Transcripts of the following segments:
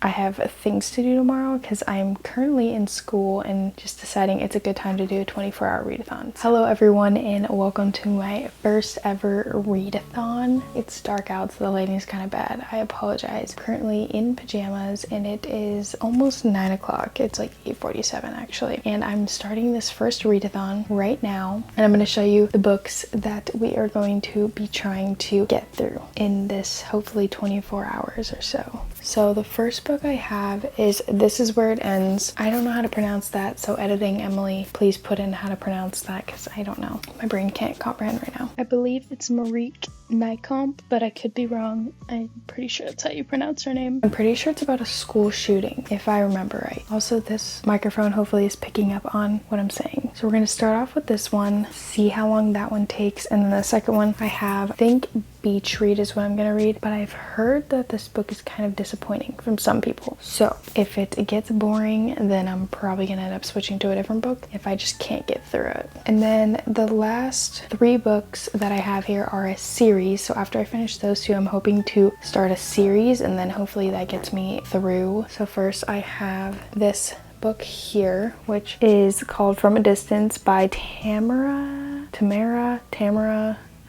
I have things to do tomorrow because I'm currently in school and just deciding it's a good time to do a 24-hour readathon. Hello everyone and welcome to my first ever readathon. It's dark out, so the lighting is kind of bad. I apologize. Currently in pajamas and it is almost 9 o'clock. It's like 8:47 actually. And I'm starting this first readathon right now. And I'm going to show you the books that we are going to be trying to get through in this hopefully 24 hours or so. So the first book I have is This Is Where It Ends. I don't know how to pronounce that, so editing Emily, please put in how to pronounce that because I don't know. My brain can't comprehend right now. I believe it's Marique Nykamp, but I could be wrong. I'm pretty sure that's how you pronounce her name. I'm pretty sure it's about a school shooting, if I remember right. Also, this microphone hopefully is picking up on what I'm saying. So we're going to start off with this one, see how long that one takes, and then the second one I have, I think Beach Read is what I'm going to read, but I've heard that this book is kind of disappointing from some people. So if it gets boring, then I'm probably going to end up switching to a different book if I just can't get through it. And then the last 3 books that I have here are a series. So after I finish those 2, I'm hoping to start a series and then hopefully that gets me through. So first I have this book here, which is called From a Distance by Tamara,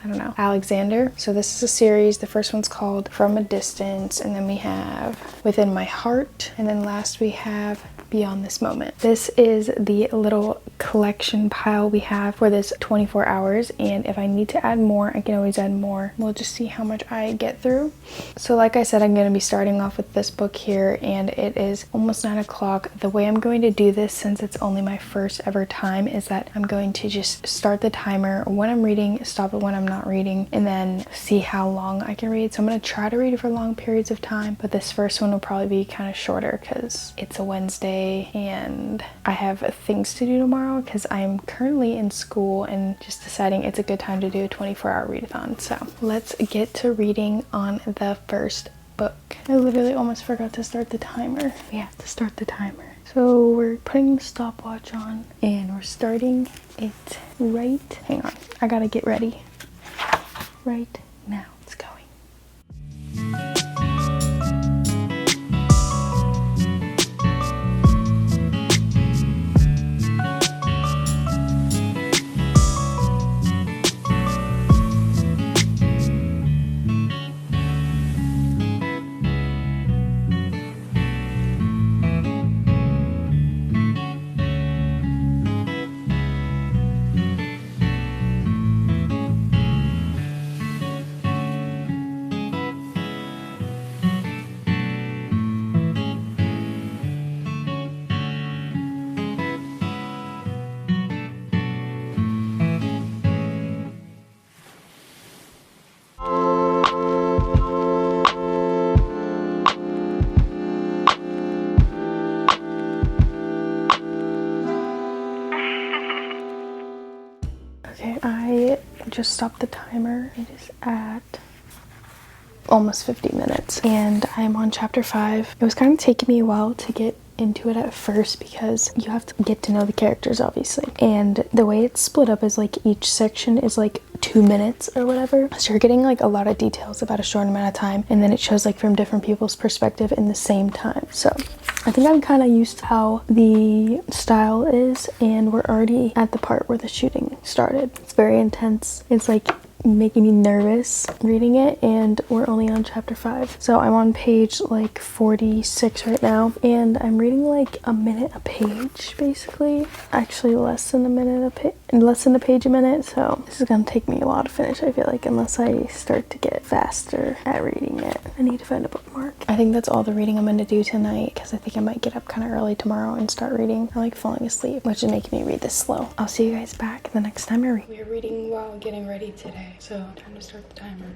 I don't know, Alexander. So this is a series. The first one's called From a Distance, and then we have Within My Heart, and then last we have Beyond This Moment. This is the little collection pile we have for this 24 hours, and if I need to add more, I can always add more. We'll just see how much I get through. So like I said, I'm going to be starting off with this book here, and it is almost 9 o'clock. The way I'm going to do this, since it's only my first ever time, is that I'm going to just start the timer when I'm reading, stop it when I'm not reading, and then see how long I can read. So I'm going to try to read for long periods of time, but this first one will probably be kind of shorter because it's a Wednesday and I have things to do tomorrow because I'm currently in school and just deciding it's a good time to do a 24-hour readathon. So let's get to reading on the first book. I literally almost forgot to start the timer. We have to start the timer. So we're putting the stopwatch on and we're starting it right, hang on, I gotta get ready right now. It's going. Okay, I just stopped the timer. It is at almost 50 minutes and I'm on chapter 5. It was kind of taking me a while to get into it at first because you have to get to know the characters obviously, and the way it's split up is like each section is like 2 minutes or whatever, so you're getting like a lot of details about a short amount of time, and then it shows like from different people's perspective in the same time. So I think I'm kind of used to how the style is, and we're already at the part where the shooting started. It's very intense. It's like making me nervous reading it, and we're only on chapter 5. So I'm on page like 46 right now, and I'm reading like a minute a page basically. Actually less than a page a minute, so this is gonna take me a while to finish, I feel like, unless I start to get faster at reading it. I need to find a bookmark. I think that's all the reading I'm gonna do tonight because I think I might get up kind of early tomorrow and start reading. I like falling asleep, which is making me read this slow. I'll see you guys back the next time I read. We're reading while getting ready today, so time to start the timer.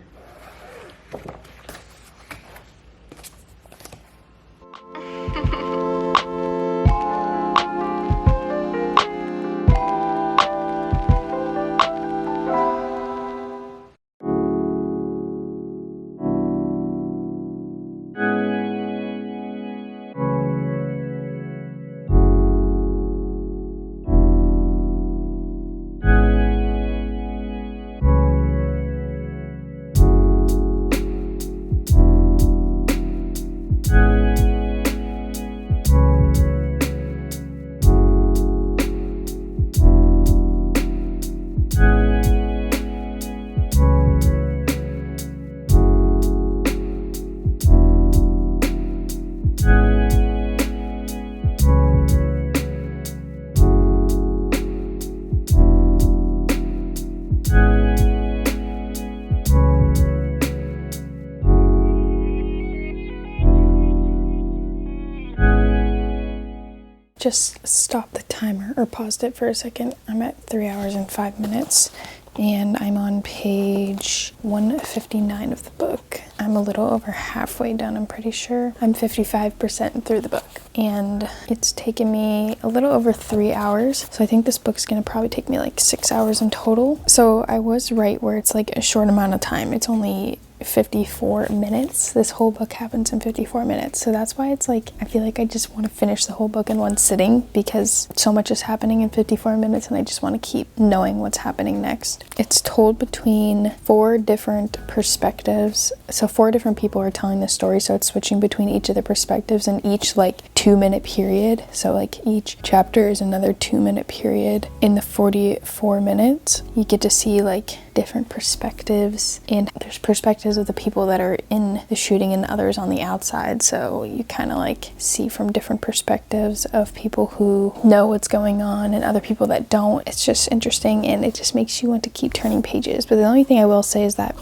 just stopped the timer or paused it for a second. I'm at 3 hours and 5 minutes and I'm on page 159 of the book. I'm a little over halfway done, I'm pretty sure. I'm 55% through the book and it's taken me a little over 3 hours. So I think this book's gonna probably take me like 6 hours in total. So I was right where it's like a short amount of time. It's only 54 minutes. This whole book happens in 54 minutes. So that's why it's like, I feel like I just want to finish the whole book in one sitting because so much is happening in 54 minutes and I just want to keep knowing what's happening next. It's told between 4 different perspectives. So 4 different people are telling the story. So it's switching between each of the perspectives in each like 2-minute period. So like each chapter is another 2-minute period. In the 44 minutes, you get to see like different perspectives, and there's perspectives of the people that are in the shooting and others on the outside, so you kind of like see from different perspectives of people who know what's going on and other people that don't. It's just interesting and it just makes you want to keep turning pages. But the only thing I will say is that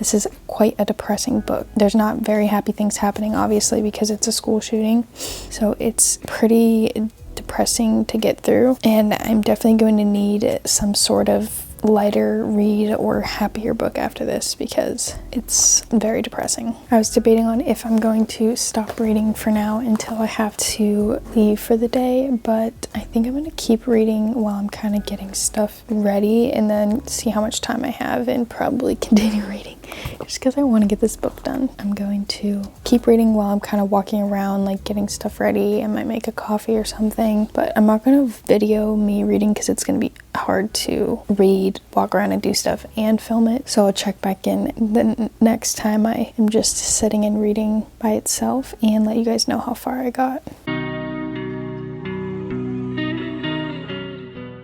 this is quite a depressing book. There's not very happy things happening, obviously, because it's a school shooting, so it's pretty depressing to get through, and I'm definitely going to need some sort of lighter read or happier book after this because it's very depressing. I was debating on if I'm going to stop reading for now until I have to leave for the day, but I think I'm going to keep reading while I'm kind of getting stuff ready and then see how much time I have and probably continue reading just because I want to get this book done. I'm going to keep reading while I'm kind of walking around, like getting stuff ready. I might make a coffee or something, but I'm not going to video me reading because it's going to be hard to read, walk around and do stuff and film it. So I'll check back in the next time I am just sitting and reading by itself and let you guys know how far I got.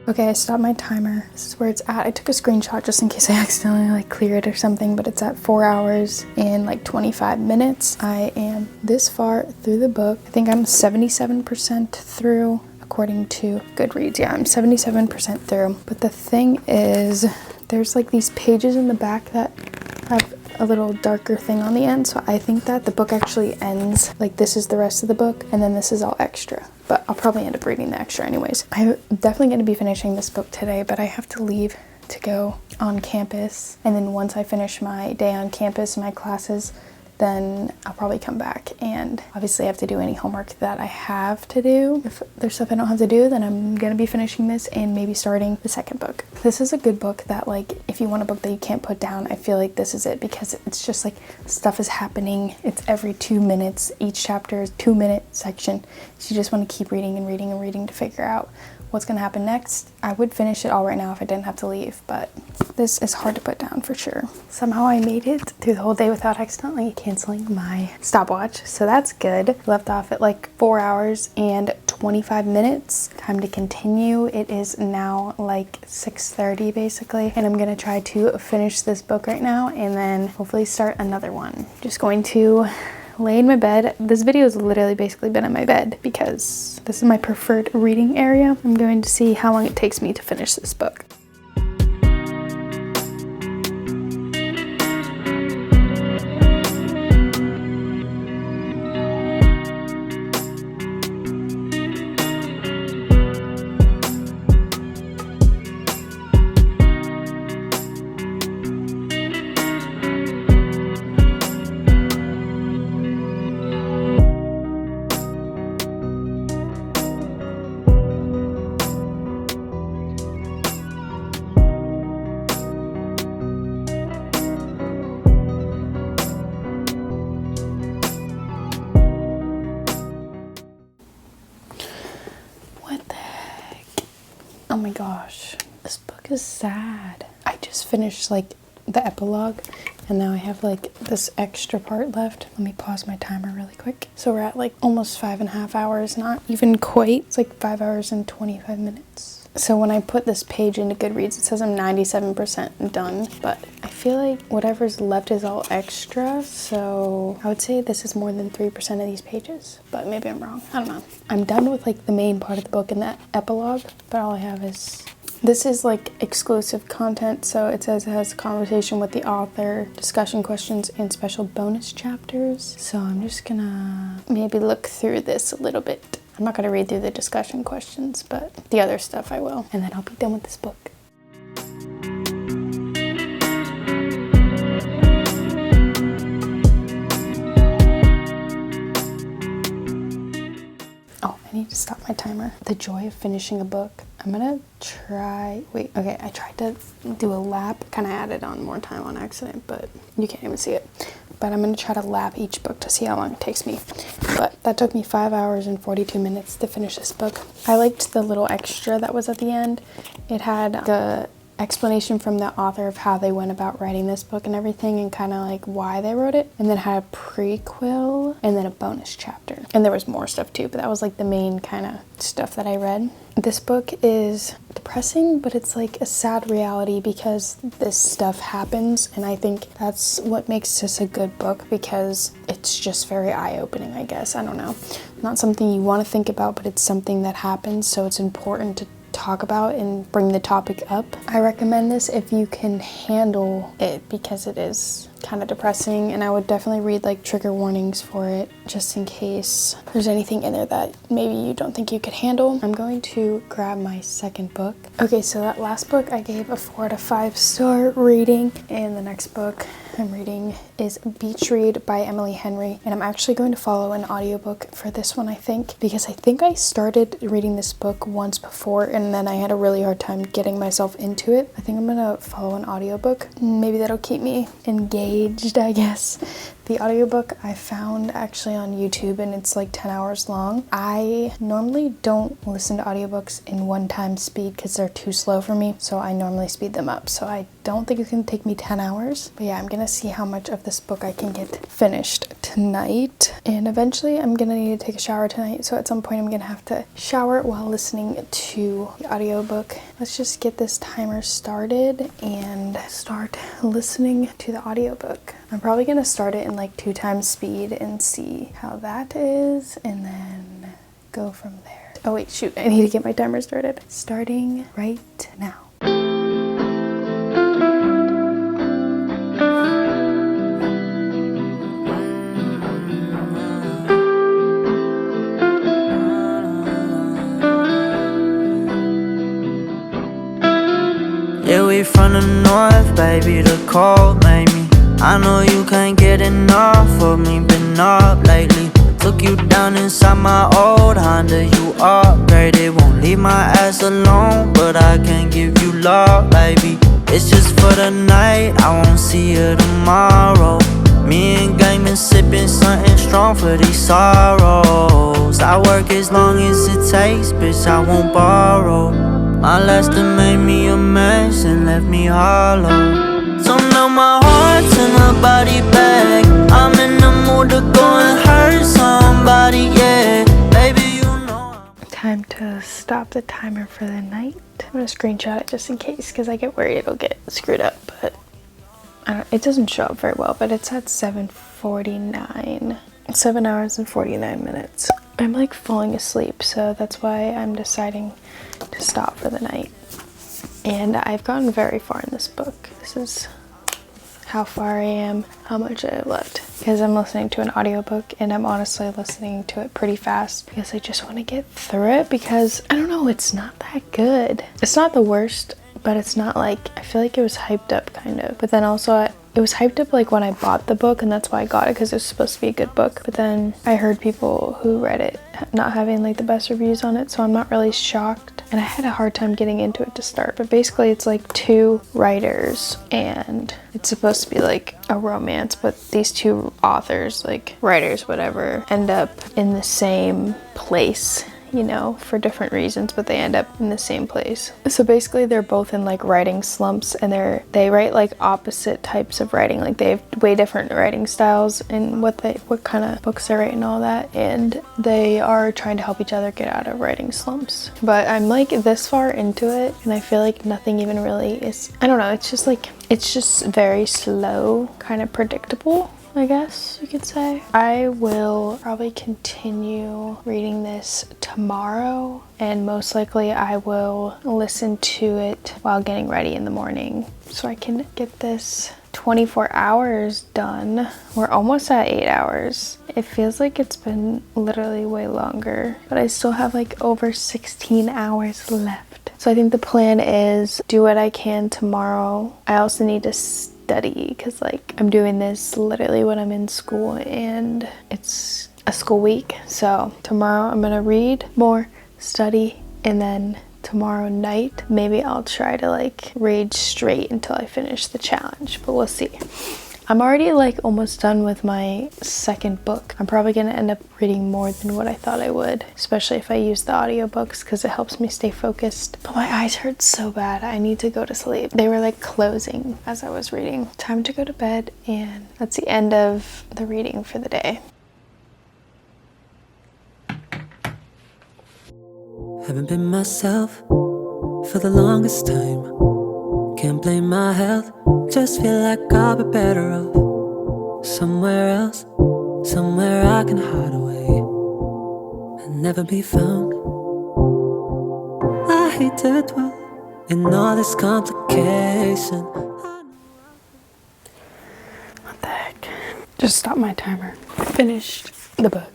Okay, I stopped my timer. This is where it's at. I took a screenshot just in case I accidentally like clear it or something, but it's at 4 hours and like 25 minutes. I am this far through the book. I think I'm 77% through according to Goodreads. Yeah, I'm 77% through. But the thing is, there's like these pages in the back that have a little darker thing on the end, so I think that the book actually ends like this is the rest of the book and then this is all extra, but I'll probably end up reading the extra anyways. I'm definitely going to be finishing this book today, but I have to leave to go on campus, and then once I finish my day on campus, my classes, then I'll probably come back and obviously I have to do any homework that I have to do. If there's stuff I don't have to do, then I'm gonna be finishing this and maybe starting the second book. This is a good book that, like, if you want a book that you can't put down, I feel like this is it because it's just like stuff is happening. It's every 2 minutes. Each chapter is 2-minute section. So you just want to keep reading and reading and reading to figure out what's gonna happen next. I would finish it all right now if I didn't have to leave, but this is hard to put down for sure. Somehow I made it through the whole day without accidentally canceling my stopwatch, so that's good. Left off at like 4 hours and 25 minutes. Time to continue. It is now like 6:30 basically, and I'm gonna try to finish this book right now and then hopefully start another one. Just going to lay in my bed. This video has literally basically been in my bed because this is my preferred reading area. I'm going to see how long it takes me to finish this book. Oh my gosh, this book is sad. I just finished like the epilogue and now I have like this extra part left. Let me pause my timer really quick. So we're at like almost 5.5 hours, not even quite. It's like 5 hours and 25 minutes. So when I put this page into Goodreads, it says I'm 97% done, but I feel like whatever's left is all extra, so I would say this is more than 3% of these pages, but maybe I'm wrong. I don't know. I'm done with like the main part of the book and that epilogue, but all I have is... This is like exclusive content, so it says it has a conversation with the author, discussion questions, and special bonus chapters. So I'm just gonna maybe look through this a little bit I'm not going to read through the discussion questions, but the other stuff I will. And then I'll be done with this book. Oh, I need to stop my timer. The joy of finishing a book. I'm gonna try, okay, I tried to do a lap, kind of added on more time on accident, but you can't even see it. But I'm gonna try to lap each book to see how long it takes me. But that took me 5 hours and 42 minutes to finish this book. I liked the little extra that was at the end. It had the explanation from the author of how they went about writing this book and everything, and kind of like why they wrote it, and then had a prequel and then a bonus chapter, and there was more stuff too, but that was like the main kind of stuff that I read. This book is depressing, but it's like a sad reality because this stuff happens, and I think that's what makes this a good book, because it's just very eye-opening, I guess. I don't know, not something you want to think about, but it's something that happens, so it's important to talk about and bring the topic up. I recommend this if you can handle it, because it is kind of depressing, and I would definitely read like trigger warnings for it just in case there's anything in there that maybe you don't think you could handle. I'm going to grab my second book. Okay, so that last book I gave a 4 to 5 star rating, and the next book I'm reading is Beach Read by Emily Henry, and I'm actually going to follow an audiobook for this one, I think, because I think I started reading this book once before and then I had a really hard time getting myself into it. I think I'm gonna follow an audiobook. Maybe that'll keep me engaged, I guess. The audiobook I found actually on YouTube, and it's like 10 hours long. I normally don't listen to audiobooks in one-time speed because they're too slow for me, so I normally speed them up. So I don't think it's gonna take me 10 hours. But yeah, I'm gonna see how much of this book I can get finished tonight. And eventually I'm gonna need to take a shower tonight, so at some point I'm gonna have to shower while listening to the audiobook. Let's just get this timer started and start listening to the audiobook. I'm probably gonna start it in like 2 times speed and see how that is, and then go from there. Oh wait, shoot, I need to get my timer started. Starting right now. Yeah, we from the north, baby, the cold made me. I know you can't get enough of me, been up lately. Took you down inside my old Honda, you upgraded. Won't leave my ass alone, but I can give you love, baby. It's just for the night, I won't see you tomorrow. Me and gang been sipping something strong for these sorrows. I work as long as it takes, bitch, I won't borrow. My last done made me a mess and left me hollow. So now my heart's in a body bag. I'm in the mood to go and hurt somebody, yeah. Baby, you know. Time to stop the timer for the night. I'm gonna screenshot it just in case, because I get worried it'll get screwed up, but it doesn't show up very well, but it's at 7:49. 7 hours and 49 minutes. I'm like falling asleep, so that's why I'm deciding to stop for the night. And I've gotten very far in this book. This is how far I am, how much I have left. Because I'm listening to an audiobook, and I'm honestly listening to it pretty fast because I just want to get through it, because I don't know, it's not that good. It's not the worst, but it's not like, I feel like it was hyped up kind of. But then also it was hyped up like when I bought the book, and that's why I got it, because it was supposed to be a good book. But then I heard people who read it not having like the best reviews on it, so I'm not really shocked. And I had a hard time getting into it to start, but basically it's like 2 writers, and it's supposed to be like a romance, but these 2 authors, like writers, whatever, end up in the same place, you know, for different reasons, but they end up in the same place. So basically they're both in like writing slumps, and they write like opposite types of writing. Like they have way different writing styles and what kind of books they write and all that, and they are trying to help each other get out of writing slumps. But I'm like this far into it, and I feel like nothing even really is, I don't know, it's just very slow, kind of predictable, I guess you could say. I will probably continue reading this tomorrow, and most likely I will listen to it while getting ready in the morning so I can get this 24 hours done. We're almost at 8 hours, It feels like it's been literally way longer, but I still have like over 16 hours left. So I think the plan is do what I can tomorrow. I also need to study because like I'm doing this literally when I'm in school and it's a school week. So tomorrow I'm gonna read more, study, and then tomorrow night maybe I'll try to like read straight until I finish the challenge, but we'll see. I'm already like almost done with my second book. I'm probably gonna end up reading more than what I thought I would, especially if I use the audiobooks because it helps me stay focused. But my eyes hurt so bad. I need to go to sleep. They were like closing as I was reading. Time to go to bed, and that's the end of the reading for the day. Haven't been myself for the longest time. Can't blame my health, just feel like I'll be better off somewhere else, somewhere I can hide away and never be found. I hate to dwell in all this complication. What the heck? Just stop my timer. Finished the book.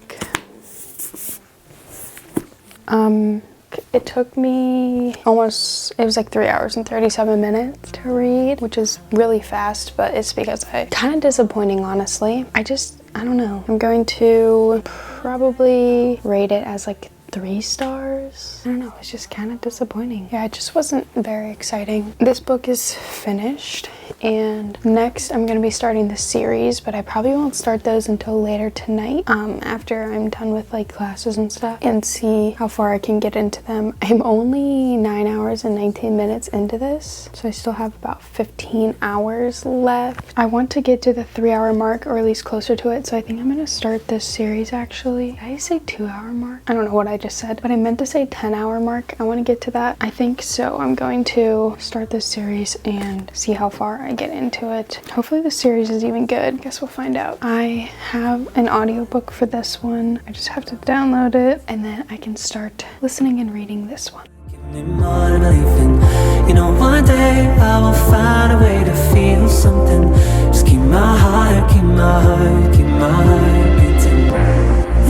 It took me it was like 3 hours and 37 minutes to read, which is really fast, but it's because kind of disappointing, honestly. I don't know. I'm going to probably rate it as like 3 stars. I don't know, it's just kind of disappointing. Yeah, it just wasn't very exciting. This book is finished, and next I'm gonna be starting the series, but I probably won't start those until later tonight, after I'm done with like classes and stuff, and see how far I can get into them. I'm only 9 hours and 19 minutes into this, so I still have about 15 hours left. I want to get to the 3-hour mark, or at least closer to it, so I think I'm gonna start this series actually. Did I say 2-hour mark? I don't know what I just said, but I meant to say 10-hour mark. I want to get to that, I think, so I'm going to start this series and see how far I get into it. Hopefully the series is even good. Guess we'll find out. I have an audiobook for this one. I just have to download it, and then I can start listening and reading this one. Give me more to believe in. You know, one day I will find a way to feel something. Just keep my heart, keep my heart, keep my heart beating.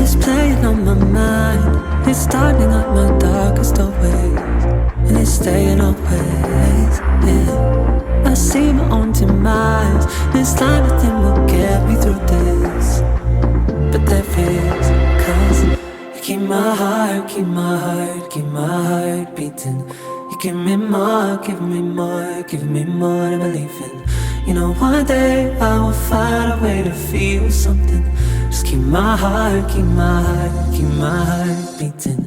It's playing on my mind. It's starting up my darkest of ways, and it's staying always, yeah. I see my own demise. This time nothing will get me through this, but there is, 'cause you keep my heart, keep my heart, keep my heart beating. You give me more, give me more, give me more to believe in. You know, one day I will find a way to feel something. Just keep my heart, keep my heart, keep my heart beating.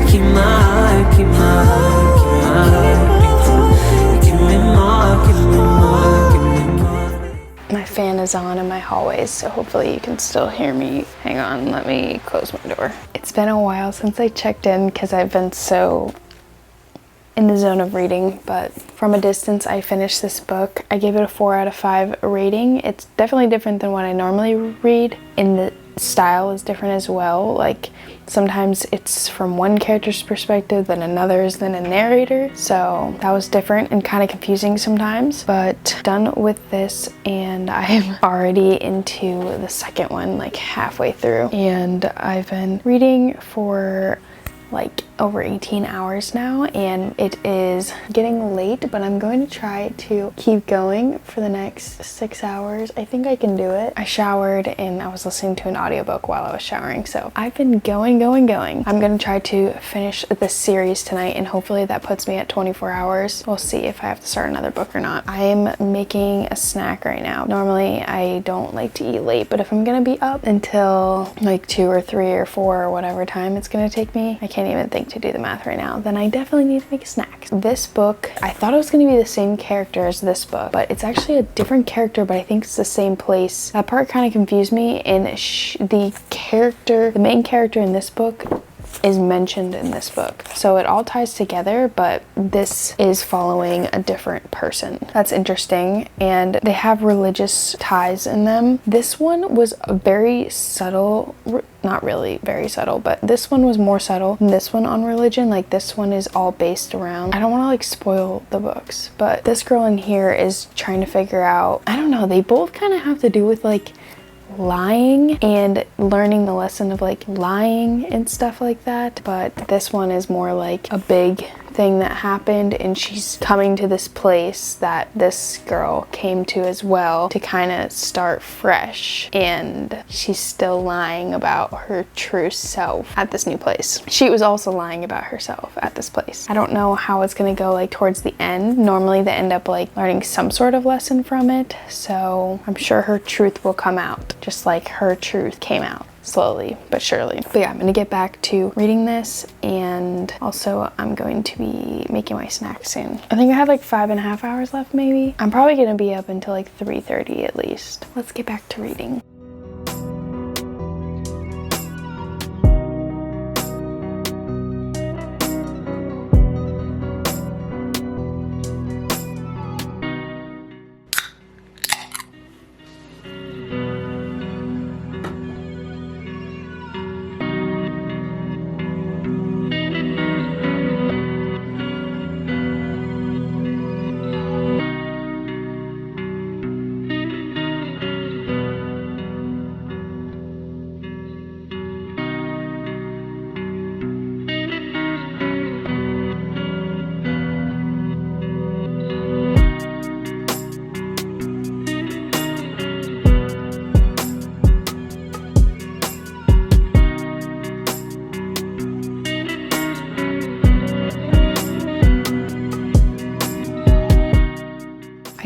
Keep my heart, keep my heart, keep my heart beating. You give me more, give me more, give me more. My fan is on in my hallways, so hopefully you can still hear me. Hang on, let me close my door. It's been a while since I checked in because I've been so in the zone of reading, but from a distance I finished this book. I gave it a 4 out of 5 rating. It's definitely different than what I normally read, and the style is different as well. Like sometimes it's from one character's perspective, then another's, then a narrator, so that was different and kind of confusing sometimes. But done with this, and I'm already into the second one, like halfway through, and I've been reading for like over 18 hours now, and it is getting late, but I'm going to try to keep going for the next 6 hours. I think I can do it. I showered and I was listening to an audiobook while I was showering, so I've been going. I'm gonna try to finish this series tonight, and hopefully that puts me at 24 hours. We'll see if I have to start another book or not. I am making a snack right now. Normally I don't like to eat late, but if I'm gonna be up until like 2 or 3 or 4 or whatever time it's gonna take me, I can't even think to do the math right now, then I definitely need to make a snack. This book, I thought it was going to be the same character as this book, but it's actually a different character, but I think it's the same place. That part kind of confused me, and the main character in this book is mentioned in this book, so it all ties together, but this is following a different person. That's interesting, and they have religious ties in them. This one was very subtle, not really very subtle, but this one was more subtle than this one on religion. Like this one is all based around, I don't want to like spoil the books, but this girl in here is trying to figure out, I don't know, they both kind of have to do with like lying and learning the lesson of like lying and stuff like that. But this one is more like a big thing that happened, and she's coming to this place that this girl came to as well to kind of start fresh, and she's still lying about her true self at this new place. She was also lying about herself at this place. I don't know how it's gonna go like towards the end. Normally they end up like learning some sort of lesson from it, so I'm sure her truth will come out just like her truth came out. Slowly but surely. But yeah, I'm gonna get back to reading this, and also I'm going to be making my snack soon. I think I have like 5.5 hours left maybe. I'm probably gonna be up until like 3:30 at least. Let's get back to reading.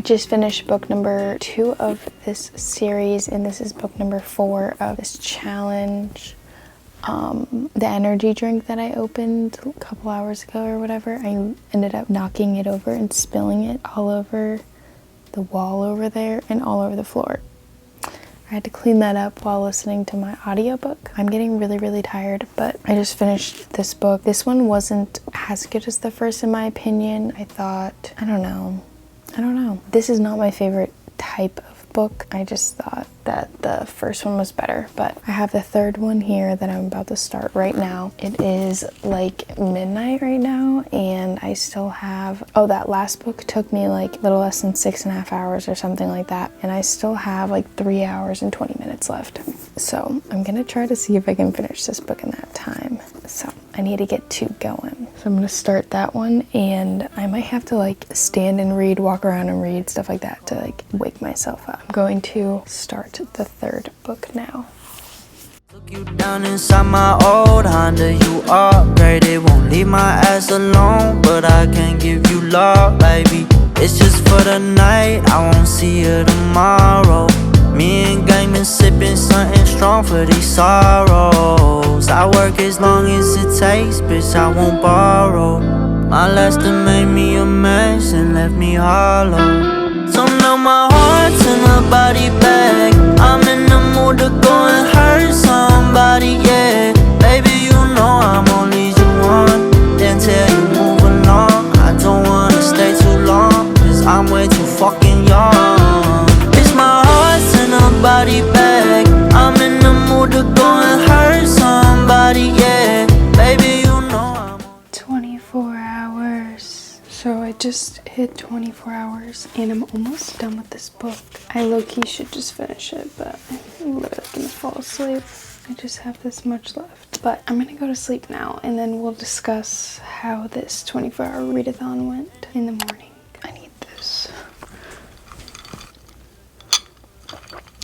Just finished book number 2 of this series, and this is book number 4 of this challenge. The energy drink that I opened a couple hours ago or whatever, I ended up knocking it over and spilling it all over the wall over there and all over the floor. I had to clean that up while listening to my audiobook. I'm getting really tired, but I just finished this book. This one wasn't as good as the first in my opinion. I thought, I don't know. This is not my favorite type of book. I just thought that the first one was better, but I have the third one here that I'm about to start right now. It is like midnight right now, and I still have, that last book took me like a little less than 6.5 hours or something like that, and I still have like 3 hours and 20 minutes left. So I'm gonna try to see if I can finish this book in that time. So I need to get 2 going. So I'm gonna start that one, and I might have to like stand and read, walk around and read, stuff like that to like wake myself up. I'm going to start the third book now. Took you down inside my old Honda, you upgraded. Won't leave my ass alone, but I can give you love, baby. It's just for the night, I won't see you tomorrow. Me and gang been sipping something strong for these sorrows. I work as long as it takes, bitch, I won't borrow. My last done made me a mess and left me hollow. So now my heart's in a body bag. I'm in the mood to go and hurt somebody, yeah. Baby, you know I'm only you one, then tell you move along. I don't wanna stay too long, cause I'm way too fucking young. Bitch, my heart's in a body bag. I'm in the mood to go and hurt somebody, yeah. Baby, you know I'm 24 hours. So I just hit 24 hours and I'm almost done with this book. I low-key should just finish it, but I'm literally gonna fall asleep. I just have this much left. But I'm gonna go to sleep now, and then we'll discuss how this 24-hour readathon went in the morning. I need this.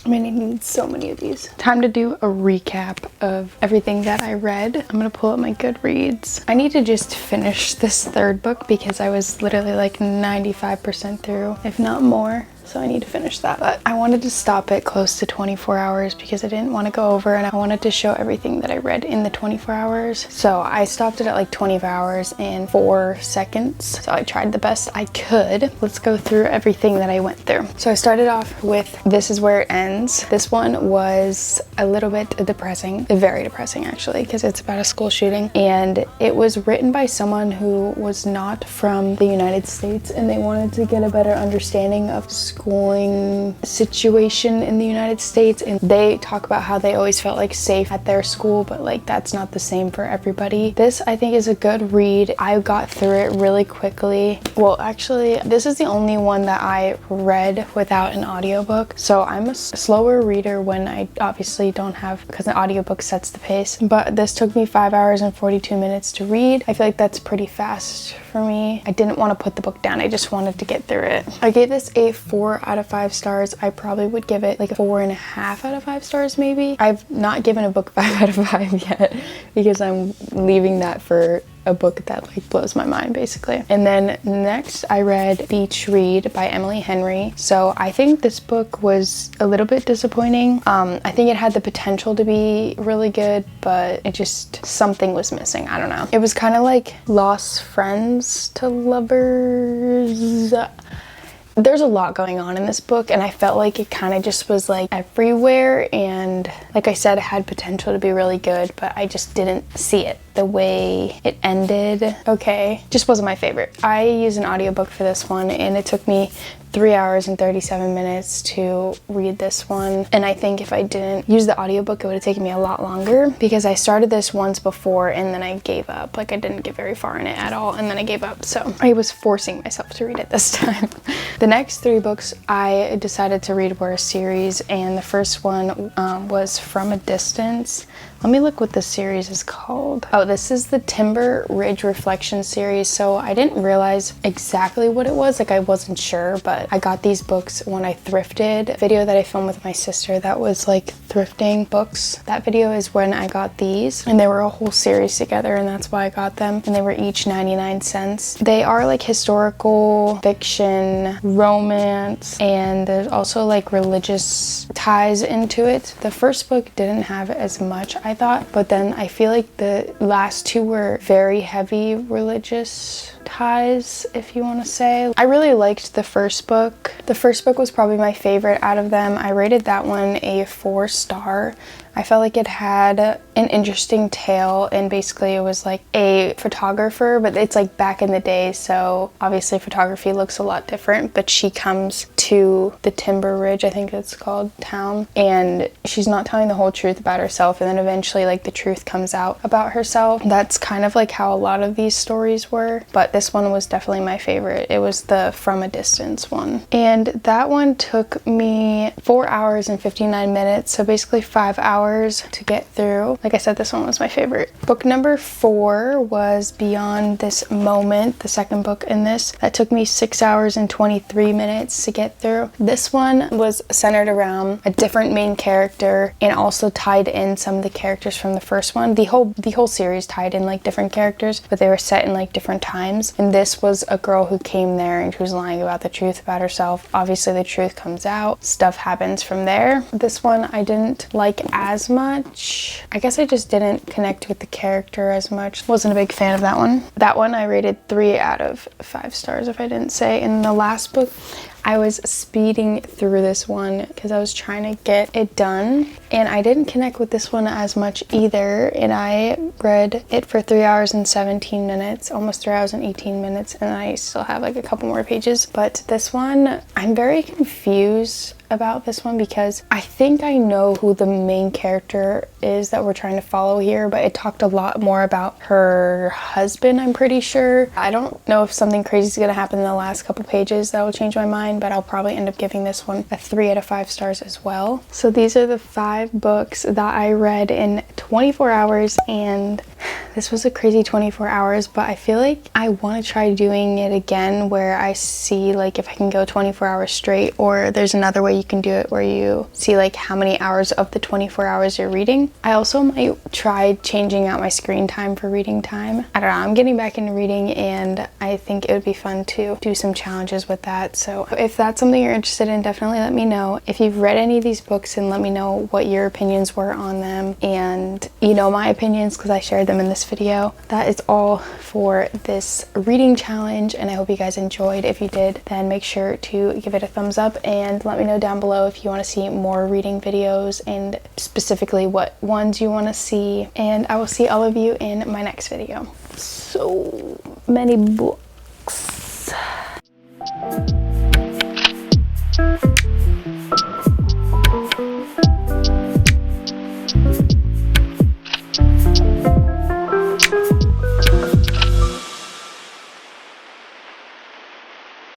I'm gonna need so many of these. Time to do a recap of everything that I read. I'm gonna pull up my Goodreads. I need to just finish this third book because I was literally like 95% through, if not more. So I need to finish that. But I wanted to stop it close to 24 hours because I didn't want to go over, and I wanted to show everything that I read in the 24 hours. So I stopped it at like 24 hours and 4 seconds. So I tried the best I could. Let's go through everything that I went through. So I started off with This Is Where It Ends. This one was a little bit depressing, very depressing actually, because it's about a school shooting, and it was written by someone who was not from the United States, and they wanted to get a better understanding of school schooling situation in the United States, and they talk about how they always felt like safe at their school, but like that's not the same for everybody. This I think is a good read. I got through it really quickly. Well, actually, this is the only one that I read without an audiobook. So I'm a slower reader when I obviously don't have, because an audiobook sets the pace. But this took me 5 hours and 42 minutes to read. I feel like that's pretty fast for me. I didn't want to put the book down. I just wanted to get through it. I gave this a 4 out of 5 stars. I probably would give it like a 4.5 out of 5 stars maybe. I've not given a book 5 out of 5 yet because I'm leaving that for a book that like blows my mind basically. And then next I read Beach Read by Emily Henry. So I think this book was a little bit disappointing. I think it had the potential to be really good, but it just, something was missing. I don't know. It was kind of like lost friends to lovers. There's a lot going on in this book, and I felt like it kind of just was like everywhere, and like I said, it had potential to be really good, but I just didn't see it the way it ended. Okay, just wasn't my favorite. I used an audiobook for this one, and it took me 3 hours and 37 minutes to read this one. And I think if I didn't use the audiobook, it would have taken me a lot longer because I started this once before and then I gave up. Like I didn't get very far in it at all and then I gave up. So I was forcing myself to read it this time. The next 3 books I decided to read were a series, and the first one was From a Distance. Let me look what this series is called. Oh, this is the Timber Ridge Reflection series. So I didn't realize exactly what it was. Like I wasn't sure, but I got these books when I thrifted. A video that I filmed with my sister that was like thrifting books. That video is when I got these, and they were a whole series together, and that's why I got them. And they were each 99 cents. They are like historical fiction, romance, and there's also like religious ties into it. The first book didn't have as much, I thought, but then I feel like the last 2 were very heavy religious ties, if you want to say. I really liked the first book. The first book was probably my favorite out of them. I rated that one a 4 star. I felt like it had an interesting tale, and basically it was like a photographer, but it's like back in the day, so obviously photography looks a lot different, but she comes to the Timber Ridge, I think it's called, town, and she's not telling the whole truth about herself, and then eventually like the truth comes out about herself. That's kind of like how a lot of these stories were, but this one was definitely my favorite. It was the From a Distance one, and that one took me 4 hours and 59 minutes, so basically 5 hours to get through. Like I said, this one was my favorite. Book number 4 was Beyond This Moment, the second book in this. That took me 6 hours and 23 minutes to get through. This one was centered around a different main character and also tied in some of the characters from the first one. The whole series tied in like different characters, but they were set in like different times. And this was a girl who came there and she was lying about the truth about herself. Obviously the truth comes out. Stuff happens from there. This one I didn't like as much. I guess I just didn't connect with the character as much. Wasn't a big fan of that one. That one I rated 3 out of 5 stars if I didn't say. In the last book, I was speeding through this one because I was trying to get it done, and I didn't connect with this one as much either, and I read it for 3 hours and 17 minutes, almost 3 hours and 18 minutes, and I still have like a couple more pages. But this one, I'm very confused about this one because I think I know who the main character is that we're trying to follow here, but it talked a lot more about her husband, I'm pretty sure. I don't know if something crazy is going to happen in the last couple pages that will change my mind, but I'll probably end up giving this one a 3 out of 5 stars as well. So these are the 5 books that I read in 24 hours, and this was a crazy 24 hours, but I feel like I want to try doing it again where I see like if I can go 24 hours straight, or there's another way you can do it where you see like how many hours of the 24 hours you're reading. I also might try changing out my screen time for reading time. I don't know, I'm getting back into reading and I think it would be fun to do some challenges with that. So if that's something you're interested in, definitely let me know. If you've read any of these books, and let me know what your opinions were on them, and you know my opinions because I shared them in this video. That is all for this reading challenge, and I hope you guys enjoyed. If you did, then make sure to give it a thumbs up and let me know down below if you want to see more reading videos and specifically what ones you want to see, and I will see all of you in my next video. So many books.